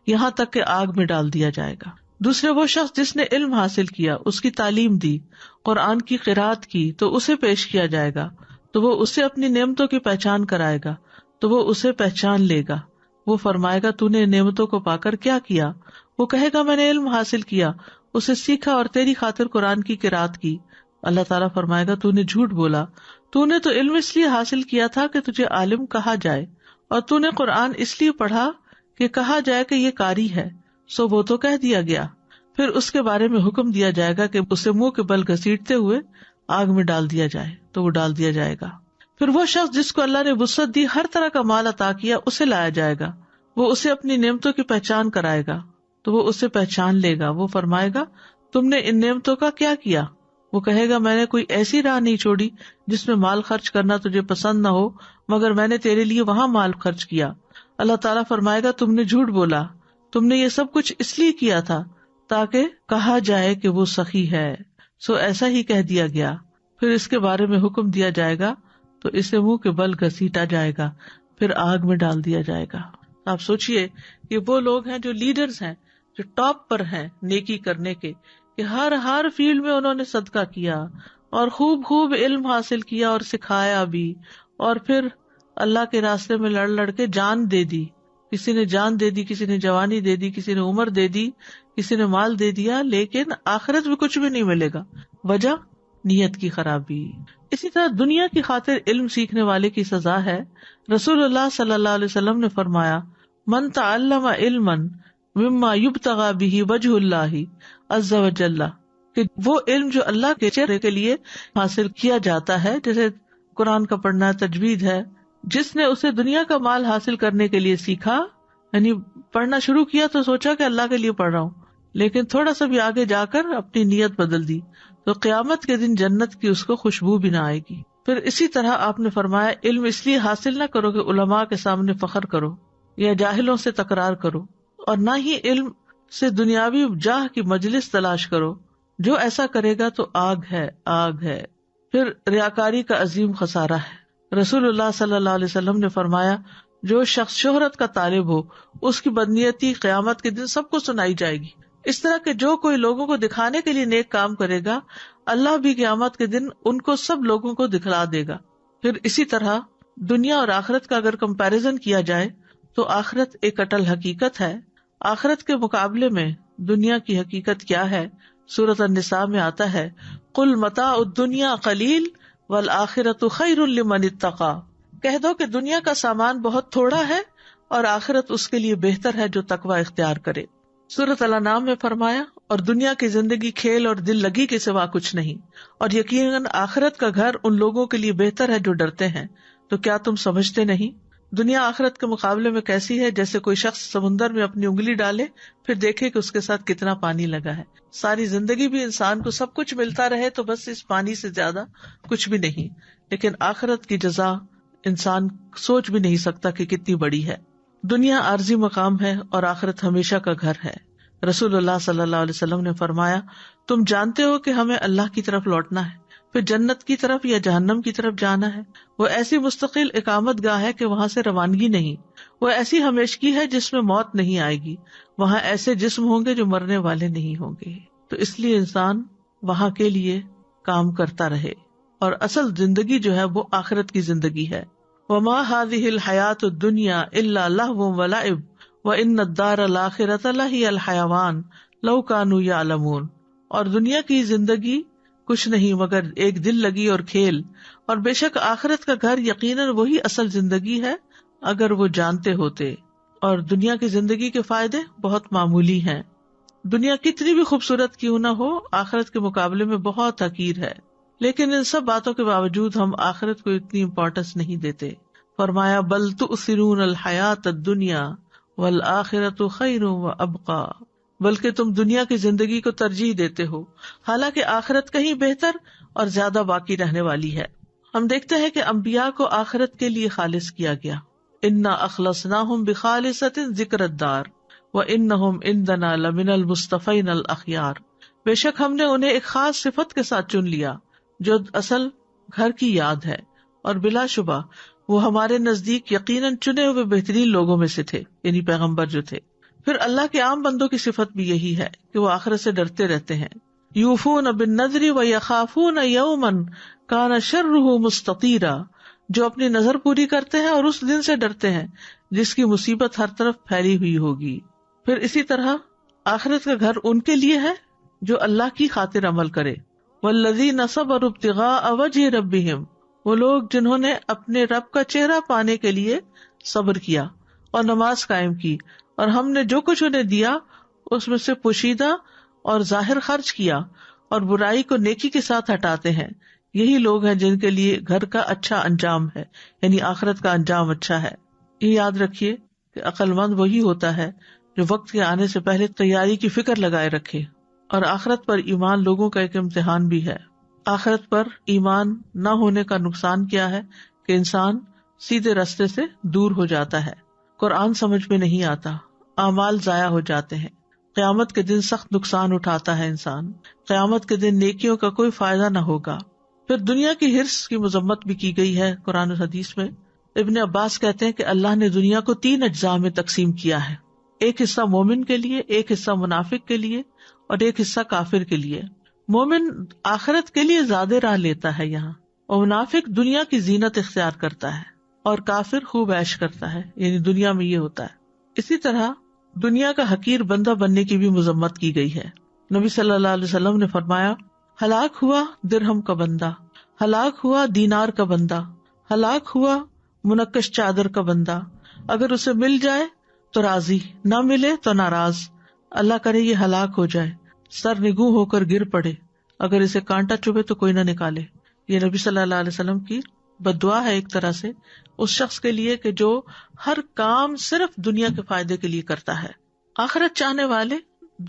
یہاں تک کہ آگ میں ڈال دیا جائے گا. دوسرے وہ شخص جس نے علم حاصل کیا، اس کی تعلیم دی، قرآن کی قرات کی تو اسے پیش کیا جائے گا تو وہ اسے اپنی نعمتوں کی پہچان کرائے گا تو وہ اسے پہچان لے گا. وہ فرمائے گا تو نے نعمتوں کو پا کر کیا کیا؟ وہ کہے گا میں نے علم حاصل کیا، اسے سیکھا اور تیری خاطر قرآن کی قرات کی. اللہ تعالیٰ فرمائے گا تو نے جھوٹ بولا، تو نے تو علم اس لیے حاصل کیا تھا کہ تجھے عالم کہا جائے، اور تو نے قرآن اس لیے پڑھا کہ کہا جائے کہ یہ قاری ہے، سو وہ تو کہہ دیا گیا. پھر اس کے بارے میں حکم دیا جائے گا کہ اسے منہ کے بل گھسیٹتے ہوئے آگ میں ڈال دیا جائے تو وہ ڈال دیا جائے گا. پھر وہ شخص جس کو اللہ نے وسعت دی، ہر طرح کا مال عطا کیا، اسے لایا جائے گا. وہ اسے اپنی نعمتوں کی پہچان کرائے گا تو وہ اسے پہچان لے گا. وہ فرمائے گا تم نے ان نعمتوں کا کیا کیا؟ وہ کہے گا میں نے کوئی ایسی راہ نہیں چھوڑی جس میں مال خرچ کرنا تجھے پسند نہ ہو، مگر میں نے تیرے لیے وہاں مال خرچ کیا. اللہ تعالیٰ فرمائے گا تم نے جھوٹ بولا، تم نے یہ سب کچھ اس لیے کیا تھا تاکہ کہا جائے کہ وہ سخی ہے، سو ایسا ہی کہہ دیا گیا. پھر اس کے بارے میں حکم دیا جائے گا تو اسے منہ کے بل گھسیٹا جائے گا، پھر آگ میں ڈال دیا جائے گا. آپ سوچئے کہ وہ لوگ ہیں جو لیڈرز ہیں، جو ٹاپ پر ہیں نیکی کرنے کے، کہ ہر فیلڈ میں انہوں نے صدقہ کیا اور خوب علم حاصل کیا اور سکھایا بھی، اور پھر اللہ کے راستے میں لڑ کے جان دے دی. کسی نے جان دے دی، کسی نے جوانی دے دی، کسی نے عمر دے دی، کسی نے مال دے دیا، لیکن آخرت میں کچھ بھی نہیں ملے گا. وجہ نیت کی خرابی. اسی طرح دنیا کی خاطر علم سیکھنے والے کی سزا ہے. رسول اللہ صلی اللہ علیہ وسلم نے فرمایا من تعلم علما مما یبتغى به وجه اللہ عز وجل، کہ وہ علم جو اللہ کے چہرے کے لیے حاصل کیا جاتا ہے، جیسے قرآن کا پڑھنا، تجوید ہے، جس نے اسے دنیا کا مال حاصل کرنے کے لیے سیکھا، یعنی پڑھنا شروع کیا تو سوچا کہ اللہ کے لیے پڑھ رہا ہوں، لیکن تھوڑا سا بھی آگے جا کر اپنی نیت بدل دی تو قیامت کے دن جنت کی اس کو خوشبو بھی نہ آئے گی. پھر اسی طرح آپ نے فرمایا علم اس لیے حاصل نہ کرو کہ علماء کے سامنے فخر کرو یا جاہلوں سے تکرار کرو، اور نہ ہی علم سے دنیاوی جاہ کی مجلس تلاش کرو، جو ایسا کرے گا تو آگ ہے. پھر ریاکاری کا عظیم خسارہ ہے. رسول اللہ صلی اللہ علیہ وسلم نے فرمایا جو شخص شہرت کا طالب ہو اس کی بدنیتی قیامت کے دن سب کو سنائی جائے گی. اس طرح کہ جو کوئی لوگوں کو دکھانے کے لیے نیک کام کرے گا، اللہ بھی قیامت کے دن ان کو سب لوگوں کو دکھلا دے گا. پھر اسی طرح دنیا اور آخرت کا اگر کمپیریزن کیا جائے تو آخرت ایک اٹل حقیقت ہے. آخرت کے مقابلے میں دنیا کی حقیقت کیا ہے؟ سورۃ النساء میں آتا ہے قل متاع الدنیا قلیل والآخرۃ خیر لمن اتقی، کہہ دو کہ دنیا کا سامان بہت تھوڑا ہے اور آخرت اس کے لیے بہتر ہے جو تقوی اختیار کرے. سورۃ الانعام میں فرمایا اور دنیا کی زندگی کھیل اور دل لگی کے سوا کچھ نہیں، اور یقیناً آخرت کا گھر ان لوگوں کے لیے بہتر ہے جو ڈرتے ہیں، تو کیا تم سمجھتے نہیں؟ دنیا آخرت کے مقابلے میں کیسی ہے؟ جیسے کوئی شخص سمندر میں اپنی انگلی ڈالے پھر دیکھے کہ اس کے ساتھ کتنا پانی لگا ہے۔ ساری زندگی بھی انسان کو سب کچھ ملتا رہے تو بس اس پانی سے زیادہ کچھ بھی نہیں، لیکن آخرت کی جزا انسان سوچ بھی نہیں سکتا کہ کتنی بڑی ہے۔ دنیا عارضی مقام ہے اور آخرت ہمیشہ کا گھر ہے۔ رسول اللہ صلی اللہ علیہ وسلم نے فرمایا، تم جانتے ہو کہ ہمیں اللہ کی طرف لوٹنا ہے، پھر جنت کی طرف یا جہنم کی طرف جانا ہے۔ وہ ایسی مستقل اقامت گاہ ہے کہ وہاں سے روانگی نہیں، وہ ایسی ہمیشگی ہے جس میں موت نہیں آئے گی، وہاں ایسے جسم ہوں گے جو مرنے والے نہیں ہوں گے۔ تو اس لیے انسان وہاں کے لیے کام کرتا رہے، اور اصل زندگی جو ہے وہ آخرت کی زندگی ہے۔ وما هذه الحیات الدنیا الا لہو ولعب وان الدار الآخرۃ لہی الحیوان لو کانوا یعلمون۔ اور دنیا کی زندگی کچھ نہیں مگر ایک دل لگی اور کھیل، اور بے شک آخرت کا گھر یقیناً وہی اصل زندگی ہے اگر وہ جانتے ہوتے۔ اور دنیا کی زندگی کے فائدے بہت معمولی ہیں۔ دنیا کتنی بھی خوبصورت کیوں نہ ہو، آخرت کے مقابلے میں بہت حقیر ہے، لیکن ان سب باتوں کے باوجود ہم آخرت کو اتنی امپورٹنس نہیں دیتے۔ فرمایا بل تؤثرون الحیات الدنیا والآخرۃ خیر وابقی، بلکہ تم دنیا کی زندگی کو ترجیح دیتے ہو، حالانکہ آخرت کہیں بہتر اور زیادہ باقی رہنے والی ہے۔ ہم دیکھتے ہیں کہ انبیاء کو آخرت کے لیے خالص کیا گیا، انا اخلصناہم بخالصۃ ذکر الدار وانہم عندنا لمن المصطفین الاخیار۔ بے شک ہم نے انہیں ایک خاص صفت کے ساتھ چن لیا جو اصل گھر کی یاد ہے، اور بلا شبہ وہ ہمارے نزدیک یقیناً چنے ہوئے بہترین لوگوں میں سے تھے، یعنی پیغمبر جو تھے۔ پھر اللہ کے عام بندوں کی صفت بھی یہی ہے کہ وہ آخرت سے ڈرتے رہتے ہیں۔ یوفون بالنذر ویخافون یوما کان شرہ مستطیرا، جو اپنی نظر پوری کرتے ہیں اور اس دن سے ڈرتے ہیں جس کی مصیبت ہر طرف پھیلی ہوئی ہوگی۔ پھر اسی طرح آخرت کا گھر ان کے لیے ہے جو اللہ کی خاطر عمل کرے۔ والذین صبروا ابتغاء وجہ ربہم، وہ لوگ جنہوں نے اپنے رب کا چہرہ پانے کے لیے صبر کیا اور نماز قائم کی، اور ہم نے جو کچھ انہیں دیا اس میں سے پوشیدہ اور ظاہر خرچ کیا، اور برائی کو نیکی کے ساتھ ہٹاتے ہیں، یہی لوگ ہیں جن کے لیے گھر کا اچھا انجام ہے، یعنی آخرت کا انجام اچھا ہے۔ یہ یاد رکھیے کہ عقل مند وہی ہوتا ہے جو وقت کے آنے سے پہلے تیاری کی فکر لگائے رکھے، اور آخرت پر ایمان لوگوں کا ایک امتحان بھی ہے۔ آخرت پر ایمان نہ ہونے کا نقصان کیا ہے کہ انسان سیدھے راستے سے دور ہو جاتا ہے، قرآن سمجھ میں نہیں آتا، اعمال ضائع ہو جاتے ہیں، قیامت کے دن سخت نقصان اٹھاتا ہے انسان، قیامت کے دن نیکیوں کا کوئی فائدہ نہ ہوگا۔ پھر دنیا کی حرص کی مذمت بھی کی گئی ہے قرآن و حدیث میں۔ ابن عباس کہتے ہیں کہ اللہ نے دنیا کو 3 اجزاء میں تقسیم کیا ہے، ایک حصہ مومن کے لیے، ایک حصہ منافق کے لیے، اور ایک حصہ کافر کے لیے۔ مومن آخرت کے لیے زیادہ راہ لیتا ہے یہاں، اور منافق دنیا کی زینت اختیار کرتا ہے، اور کافر خوب عیش کرتا ہے، یعنی دنیا میں یہ ہوتا ہے۔ اسی طرح دنیا کا حقیر بندہ بننے کی بھی مذمت کی گئی ہے۔ نبی صلی اللہ علیہ وسلم نے فرمایا، ہلاک ہوا درہم کا بندہ، ہلاک ہوا دینار کا بندہ، ہلاک ہوا منقش چادر کا بندہ، اگر اسے مل جائے تو راضی، نہ ملے تو ناراض، اللہ کرے یہ ہلاک ہو جائے، سر نگوں ہو کر گر پڑے، اگر اسے کانٹا چبھے تو کوئی نہ نکالے۔ یہ نبی صلی اللہ علیہ وسلم کی بد دعا ہے ایک طرح سے اس شخص کے لیے کہ جو ہر کام صرف دنیا کے فائدے کے لیے کرتا ہے۔ آخرت چاہنے والے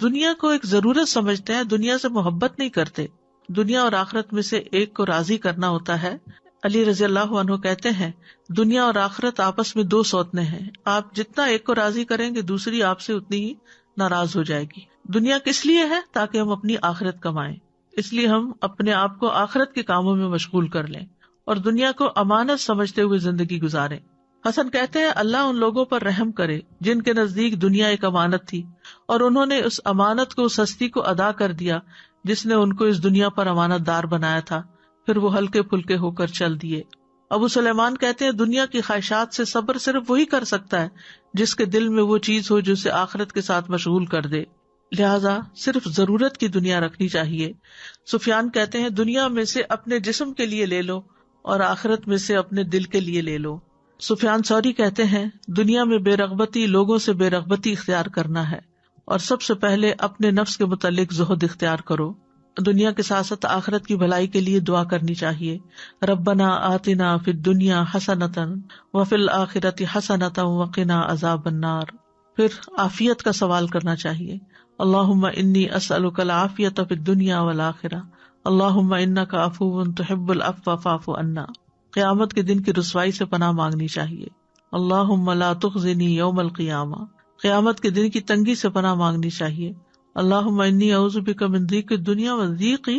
دنیا کو ایک ضرورت سمجھتے ہیں، دنیا سے محبت نہیں کرتے۔ دنیا اور آخرت میں سے ایک کو راضی کرنا ہوتا ہے۔ علی رضی اللہ عنہ کہتے ہیں، دنیا اور آخرت آپس میں 2 سوتنے ہیں، آپ جتنا ایک کو راضی کریں گے دوسری آپ سے اتنی ہی ناراض ہو جائے گی۔ دنیا کس لیے ہے؟ تاکہ ہم اپنی آخرت کمائیں، اس لیے ہم اپنے آپ کو آخرت کے کاموں میں مشغول کر لیں اور دنیا کو امانت سمجھتے ہوئے زندگی گزاریں۔ حسن کہتے ہیں، اللہ ان لوگوں پر رحم کرے جن کے نزدیک دنیا ایک امانت تھی اور انہوں نے اس امانت کو، اس ہستی کو ادا کر دیا جس نے ان کو اس دنیا پر امانت دار بنایا تھا، پھر وہ ہلکے پھلکے ہو کر چل دیے۔ ابو سلیمان کہتے ہیں، دنیا کی خواہشات سے صبر صرف وہی کر سکتا ہے جس کے دل میں وہ چیز ہو جو اسے آخرت کے ساتھ مشغول کر دے، لہذا صرف ضرورت کی دنیا رکھنی چاہیے۔ سفیان کہتے ہیں، دنیا میں سے اپنے جسم کے لیے لے لو اور آخرت میں سے اپنے دل کے لیے لے لو۔ سفیان ثوری کہتے ہیں، دنیا میں بے رغبتی لوگوں سے بے رغبتی اختیار کرنا ہے، اور سب سے پہلے اپنے نفس کے متعلق زہد اختیار کرو. دنیا کے ساتھ ساتھ آخرت کی بھلائی کے لیے دعا کرنی چاہیے. ربنا آتنا فی الدنیا حسنۃ وفی الآخرۃ حسنۃ وقنا عذاب النار. پھر عافیت کا سوال کرنا چاہیے. اللہم انی اسألک العافیۃ فی الدنیا والآخرہ اللہم انک عفو تحب العفو فاعف عنا. قیامت کے دن کی رسوائی سے پناہ مانگنی چاہیے. اللہم لا تخزنی یوم القیامہ. قیامت کے دن کی تنگی سے پناہ مانگنی چاہیے. اللہم انی اعوذ بک من ضیق الدنیا وضیق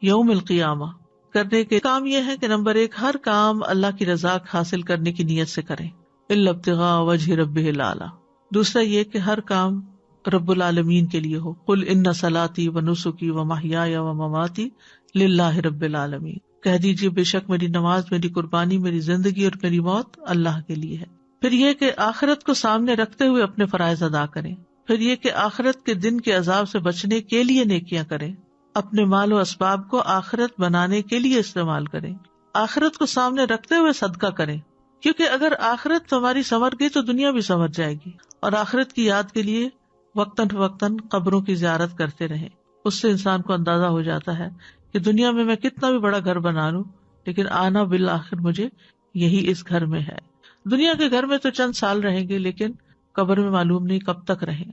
یوم القیامہ. کرنے کے کام یہ ہے کہ نمبر 1 ہر کام اللہ کی رضا حاصل کرنے کی نیت سے کریں الا ابتغاء وجہ ربہ الاعلی. دوسرا یہ کہ ہر کام رب العالمین کے لیے ہو. قل ان صلاتي ونسکی ومحیای ومماتی للہ رب العالمین. کہہ دیجیے بے شک میری نماز، میری قربانی، میری زندگی اور میری موت اللہ کے لیے ہے. پھر یہ کہ آخرت کو سامنے رکھتے ہوئے اپنے فرائض ادا کریں. پھر یہ کہ آخرت کے دن کے عذاب سے بچنے کے لیے نیکیاں کریں. اپنے مال و اسباب کو آخرت بنانے کے لیے استعمال کریں. آخرت کو سامنے رکھتے ہوئے صدقہ کریں، کیونکہ اگر آخرت تمہاری سنور گئی تو دنیا بھی سنور جائے گی. اور آخرت کی یاد کے لیے وقتاً فوقتاً قبروں کی زیارت کرتے رہیں. اس سے انسان کو اندازہ ہو جاتا ہے کہ دنیا میں کتنا بھی بڑا گھر بنا لوں لیکن آنا بالآخر مجھے یہی اس گھر میں ہے. دنیا کے گھر میں تو چند سال رہیں گے لیکن قبر میں معلوم نہیں کب تک رہیں.